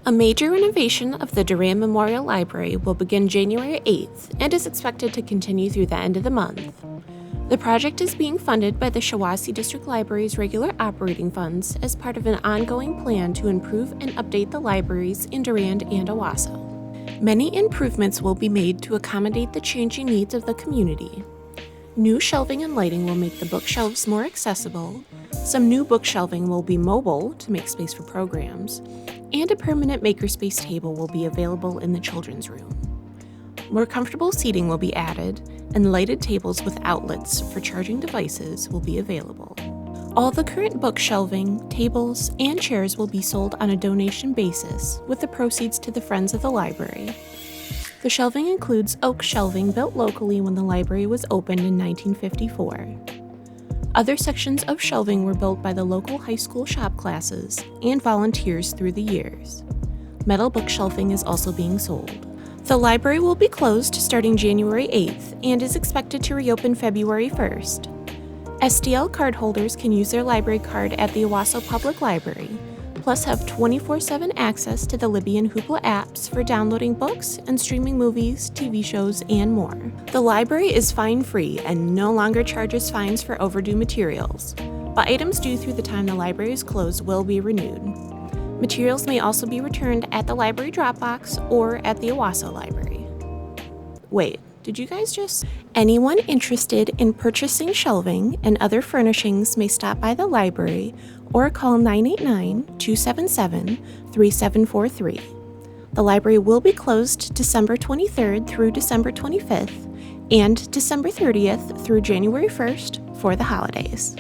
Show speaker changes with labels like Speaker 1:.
Speaker 1: A major renovation of the Durand Memorial Library will begin January 8th and is expected to continue through the end of the month. The project is being funded by the Shiawassee District Library's regular operating funds as part of an ongoing plan to improve and update the libraries in Durand and Owasso. Many improvements will be made to accommodate the changing needs of the community. New shelving and lighting will make the bookshelves more accessible. Some new bookshelving will be mobile to make space for programs, and a permanent makerspace table will be available in the children's room. More comfortable seating will be added, and lighted tables with outlets for charging devices will be available. All the current bookshelving, tables, and chairs will be sold on a donation basis, with the proceeds to the Friends of the Library. The shelving includes oak shelving built locally when the library was opened in 1954. Other sections of shelving were built by the local high school shop classes and volunteers through the years. Metal bookshelving is also being sold. The library will be closed starting January 8th and is expected to reopen February 1st. SDL cardholders can use their library card at the Owasso Public Library, plus have 24/7 access to the Libby and Hoopla apps for downloading books and streaming movies, TV shows, and more. The library is fine-free and no longer charges fines for overdue materials, but items due through the time the library is closed will be renewed. Materials may also be returned at the library drop box or at the Owasso Library. Wait, did you guys just? Anyone interested in purchasing shelving and other furnishings may stop by the library or call 989-277-3743. The library will be closed December 23rd through December 25th and December 30th through January 1st for the holidays.